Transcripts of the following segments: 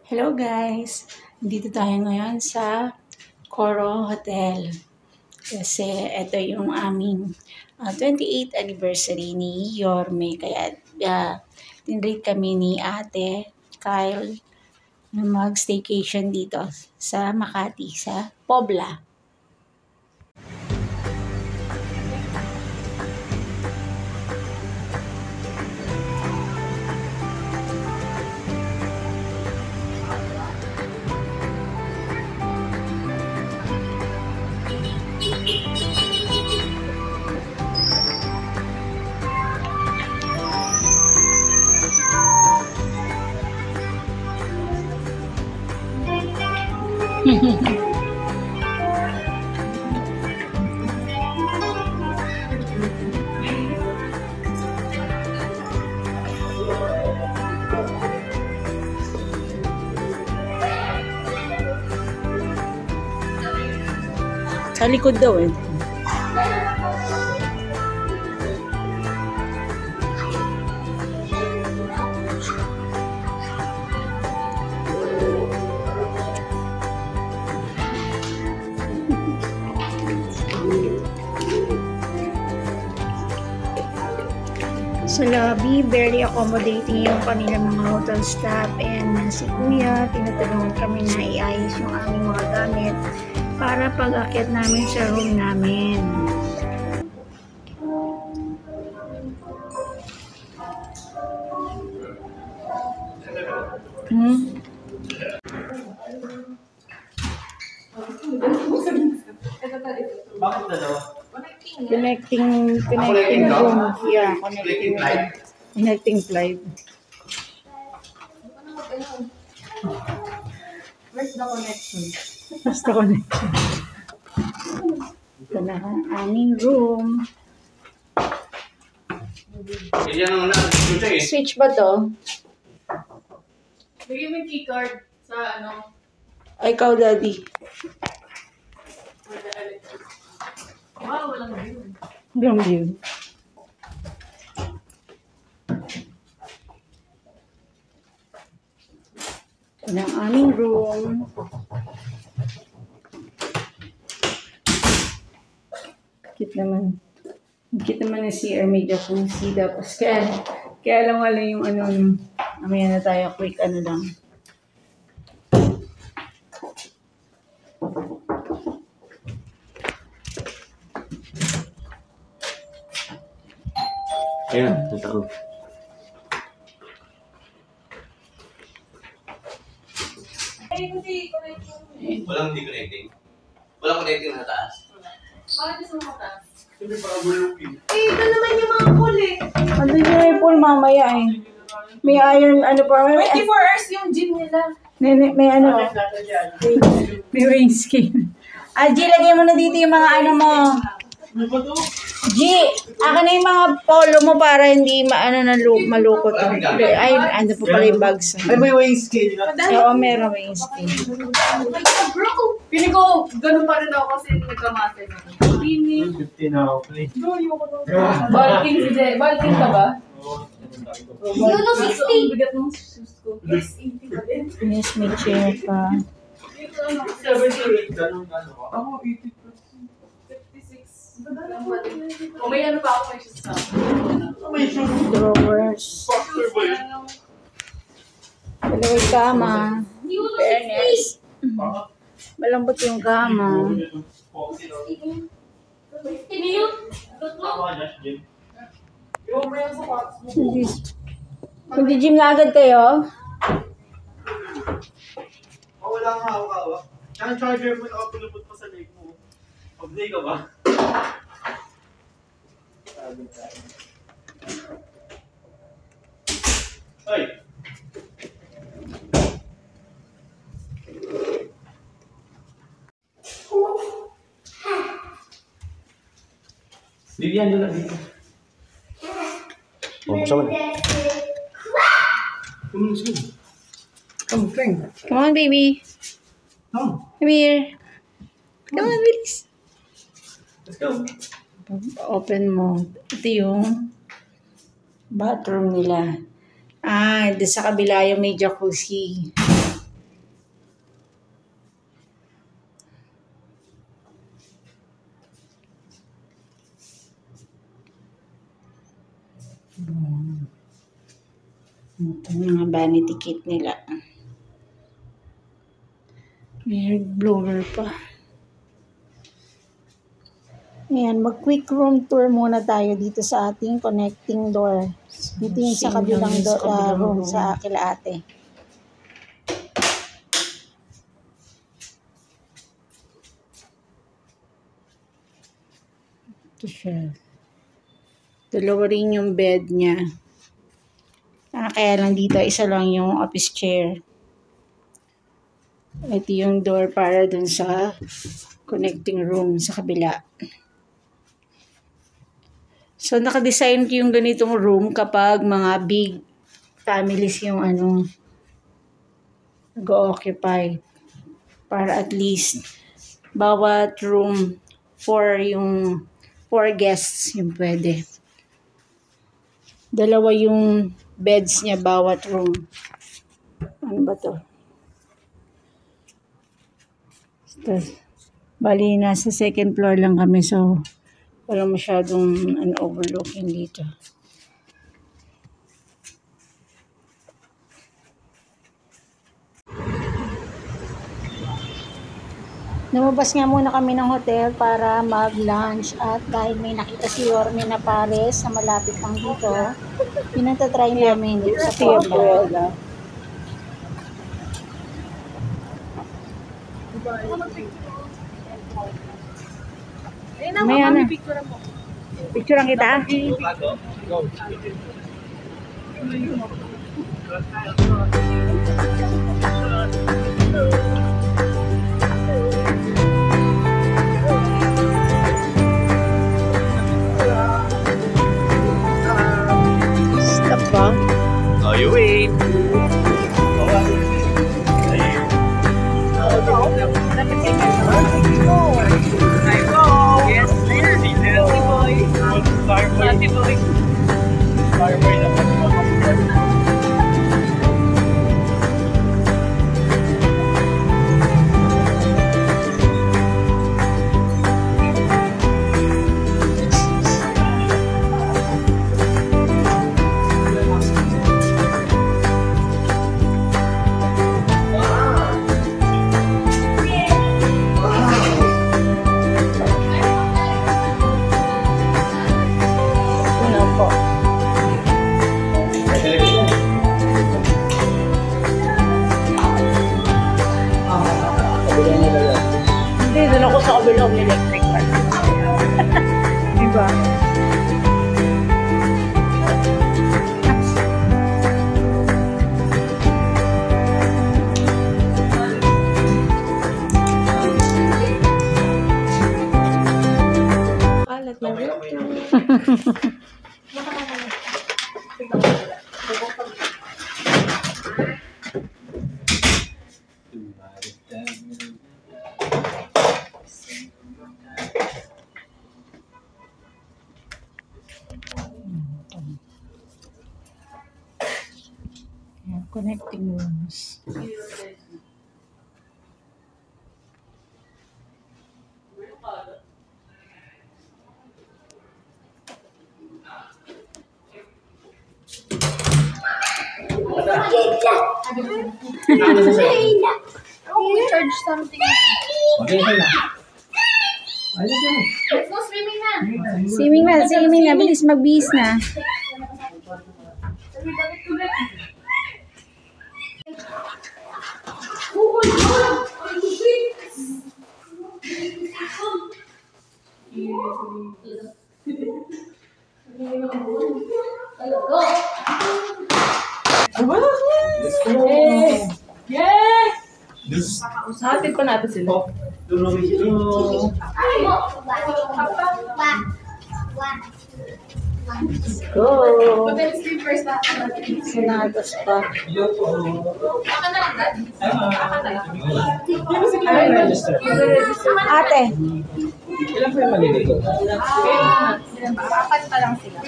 Hello guys! Dito tayo ngayon sa Coro Hotel. Kasi ito yung aming 28th anniversary ni Yorme. Kaya tinreat kami ni Ate Kyle na mag-staycation dito sa Makati, sa Pobla. Sa likod daw eh. Sa lobby, very accommodating yung kanilang mga hotel staff, and si Kuya, tinutulungan kami na iayos yung aming mga gamit para pag-akyat namin sa room namin. Bakit dalawa? Connecting room. Yeah, connecting flight. Where's the connection? Where's the connection? Ito na ang aming room. Switch ba to? Bigyan mo yung keycard sa ano? Ay, ikaw, Daddy. Wow, walang view. Walang view. Ito na ang aming room. Cute naman na CR, may jacuzzi. Tapos kaya lang wala yung ano, mamaya na tayo, quick ano lang. Ayan, totoo. Ay, hindi connecting. Walang hindi connecting? Walang connecting sa taas? Bakit gusto mo mataas? Hindi parang bulupin. Eh, ito naman yung mga pool eh. Ano yung may pool mamaya eh. May iron, ano pa. 24 hours yung gym nila. May ano. May windscreen. G, lagay mo na dito yung mga ano mo. G, akin na yung mga polo mo para hindi malukot. Ay, ano po pala yung bags. Ay, may windscreen. Oo, meron windscreen. Bro, piling ko, ganun pa rin ako kasi nagkamate na. Piling. 15 na ako. Balking ka ba? Yun, 60. Bigat ng shoes ko. Yes, 80 pa din. Yes, may chair pa. Ako, 80. 56. O may ano pa ako, may shoes pa. May shoes. Drawers. Factor ba yun? Dalawang kama. Fairness. Malambot yung kama. Mag-gym na agad kayo? Wala kang hawak-hawak. Yung charger mo nakapulupot pa sa leg mo. Pag-day ka ba? Ay! Vivian, doon lang dito. Oh, kasama na. Come, friend. Come on, baby. Come. Come here. Come on, bilis. Let's go. Open mo. Ito yung bathroom nila. Ah, doon sa kabila yung may jacuzzi. Ito yung mga vanity kit nila. May hair blower pa. Ayan, mag-quick room tour muna tayo dito sa ating connecting door. Dito yung sa kabilang room sa kila ate. Ito siya. Dalawa rin yung bed niya. Kaya lang dito, isa lang yung office chair. Ito yung door para dun sa connecting room sa kabila. So, nakadesign ko yung ganitong room kapag mga big families yung nag-occupy. Para at least, bawat room for 4 guests yung pwede. Dalawa yung beds niya bawat room. Ano ba to? Bali, nasa second floor lang kami, so wala masyadong overlooking dito. Lumabas nga muna kami ng hotel para mag-lunch at dahil may nakita si Yorme na pares sa malapit lang dito, pinagtatry namin dito sa Puebla. May ano? Picturean kita? Stop ba? Oh, you wait. Hindi, doon ako sa kabilang electric fan. Diba? Kalat na rin. Connecting rooms. Charge something. Okay, okay na. Let's go swimming na. Swimming na. Bilis mag-bis na. Hatid pa natin sila. Go! Hotel sleepers na. Sinatos pa. Baka na lang, Dad. Baka na lang. Ate! Ilan po yung maliligo? Apat pa lang sila.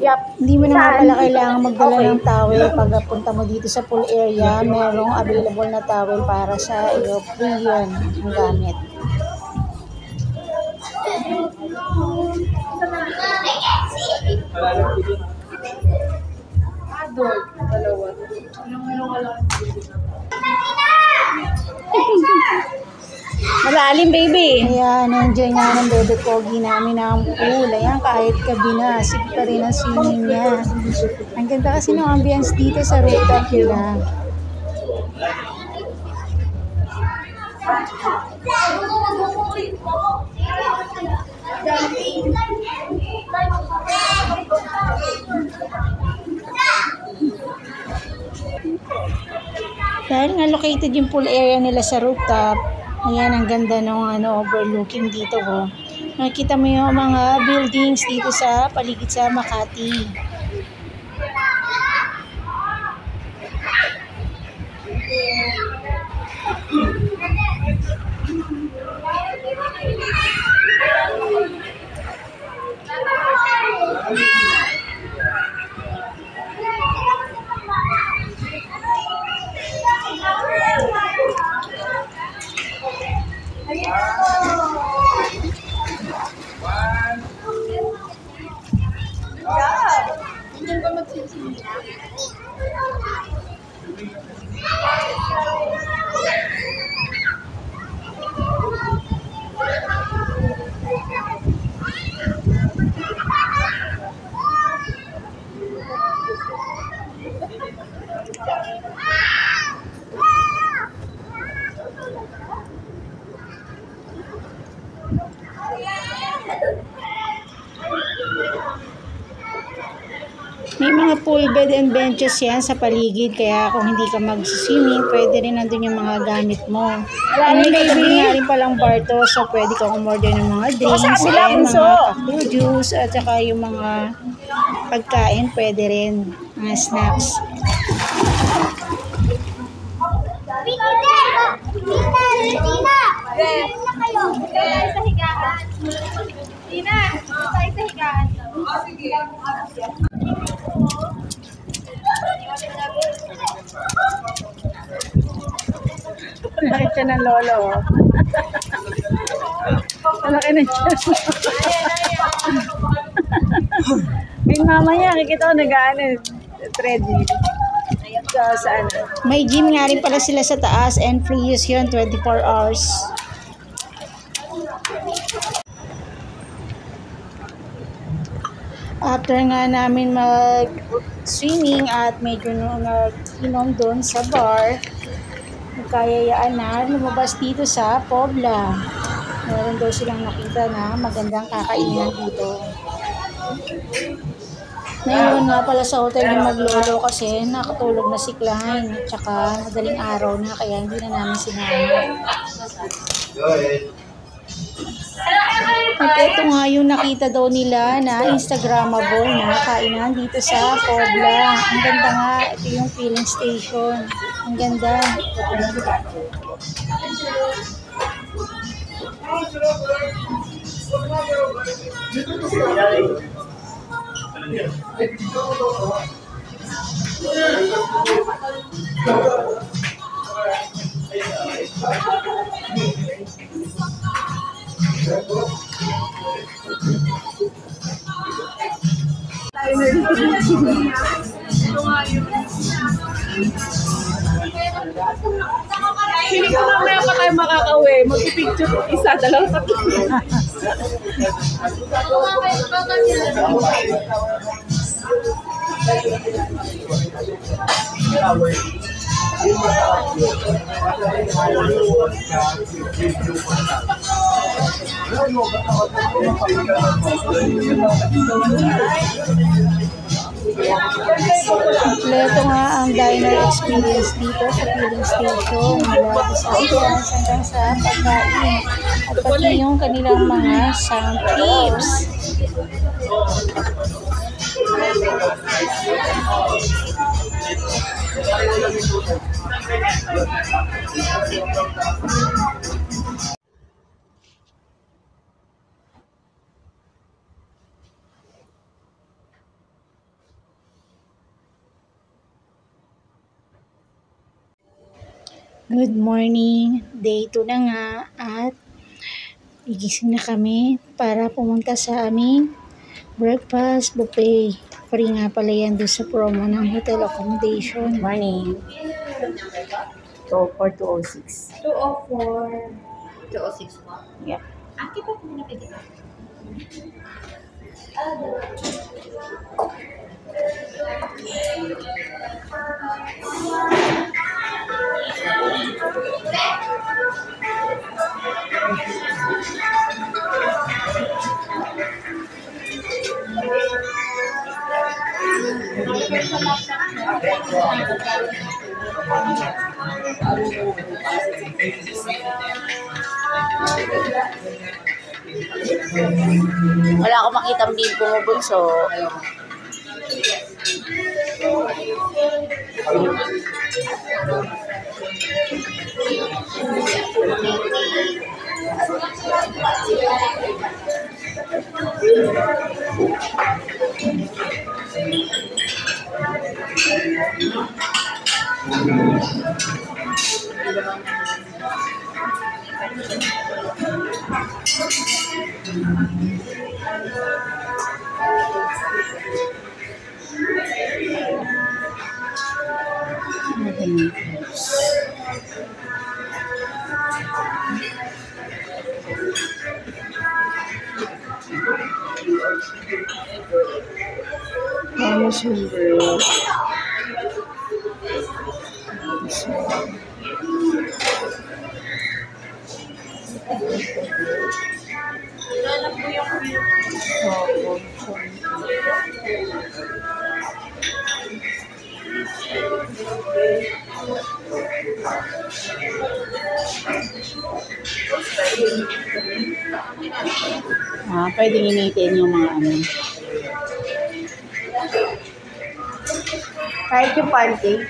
Yep, hindi mo na nga pala kailangan magdala ng towel pag punta mo dito sa pool area. Merong available na towel para sa iyo. Free yun ang gamit. Adult. Dalawa. Anong wala? Malalim, baby. Ayan, enjoy nga ng bebe pogi namin ang pool. Ayan, kahit gabi na, sige pa rin ang swimming niya. Ang ganda kasi ng ambience dito sa rooftop nila. Dahil nga located yung pool area nila sa rooftop, ayan, ang ganda ng overlooking dito. Oh. Nakikita mo yung mga buildings dito sa paligid sa Makati. May mga pool bed and benches yan sa paligid, kaya kung hindi ka mag-swimming, pwede rin nandun yung mga gamit mo. May katabi nga rin palang bar to, so pwede ka umorder ng mga drinks, and mga cocktail juice, at saka yung mga pagkain, pwede rin, mga snacks. Malaki siya ng lolo. Malaki na siya. Yung mama niya, kikita ko treadmill. May gym nga rin pala sila sa taas and free use yun 24 hours. After nga namin mag-swimming at medyo nag-inom doon sa bar, nagkayayaan na lumabas dito sa Pobla. Meron daw silang nakita na magandang kakainan dito. Ngayon nga pala sa hotel yung maglolo kasi nakatulog na si Klein. Tsaka madaling araw na kaya hindi na namin sinama. At ito nga yung nakita daw nila na Instagrammable na kainan dito sa Pobla. Ang ganda nga, ito yung filling station. Ang ganda. Hindi ko mamaya pa kayo makakauwi. Mag-picture isa, dalawa, tatlo. Kompleto nga ang diner experience dito sa filling station. Mula sa ambiance hanggang sa pagkain. At pati yung kanilang mga sound tips. Good morning, day 2 na nga at igising na kami para pumunta sa aming Breakfast buffet. Free nga pala yan doon sa promo ng hotel accommodation. Morning. 204 206. 204. 206 po. Yeah. Aki pa po na pwede ka. Wala akong makitang bill bumubunso. Pwedeng initin yung mga ano. Kahit yung panty.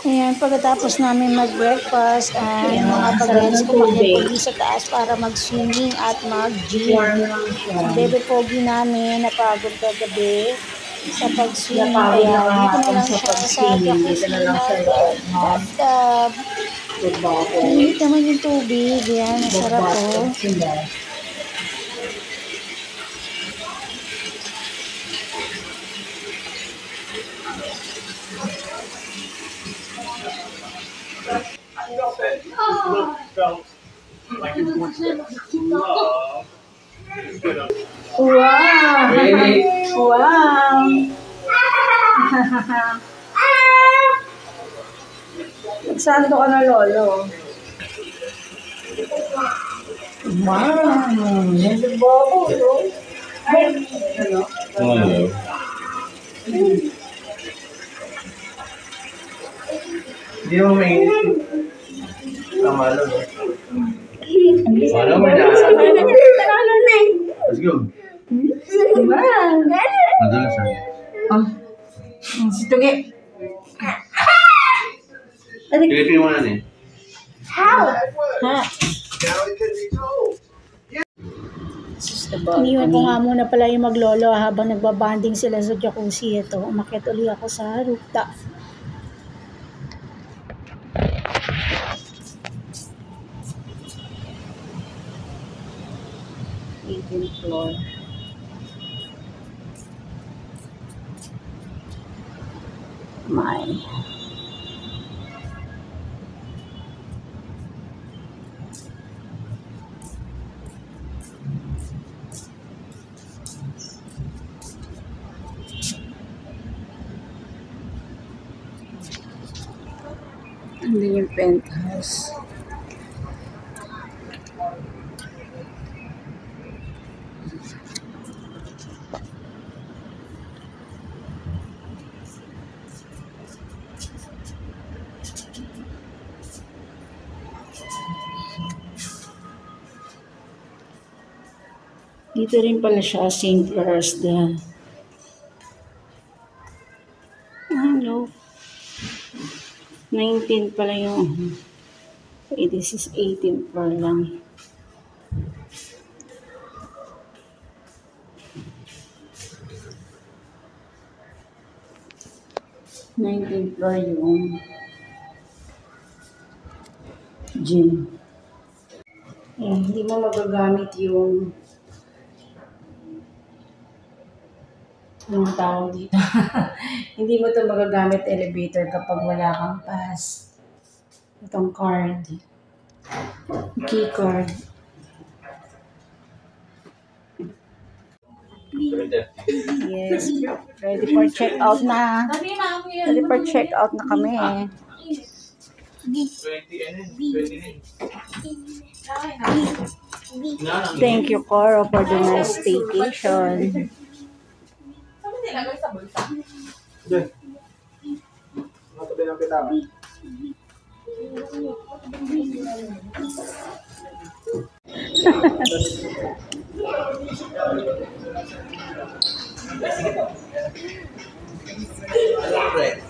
Ayan, pagkatapos namin mag-breakfast, mga pag-rents kumakyat po sa taas para mag-swimming at mag-gym. Ang bebe pogi namin, napagod kagabi sa pag-swimming. Kaya dito na lang siya sa jacuzzi na bathtub. Init naman yung tubig. Yan, masarap po. Wow! Really? Wow! Santo ka na, Lolo. Wow! Yan ba ako, no? Ano? Hello. Hindi mo mainit. Tama lang. Ano mo na? Let's go. Wow! Madulas ah. Sige. Pilipin mo na eh. Ha? Iniwan ko nga muna pala yung maglolo habang nagbabanding sila sa jacuzzi. Ito, umakyat uli ako sa rooftop. Floor. My. Andun yung penthouse. Dito rin pala siya, St. Lawrence the... Hello. 19 pala yung... this is 18 floor lang. Nineteenth floor yung gym. Hindi mo magagamit yung tawag dito. Hindi mo ito magagamit elevator kapag wala kang pass. Itong card. Key card. Yes. Ready for check out na. Ready for check out na kami. 29. Thank you, Coro, for the nice staycation. Diyan. Matabi ng pitaka. Right.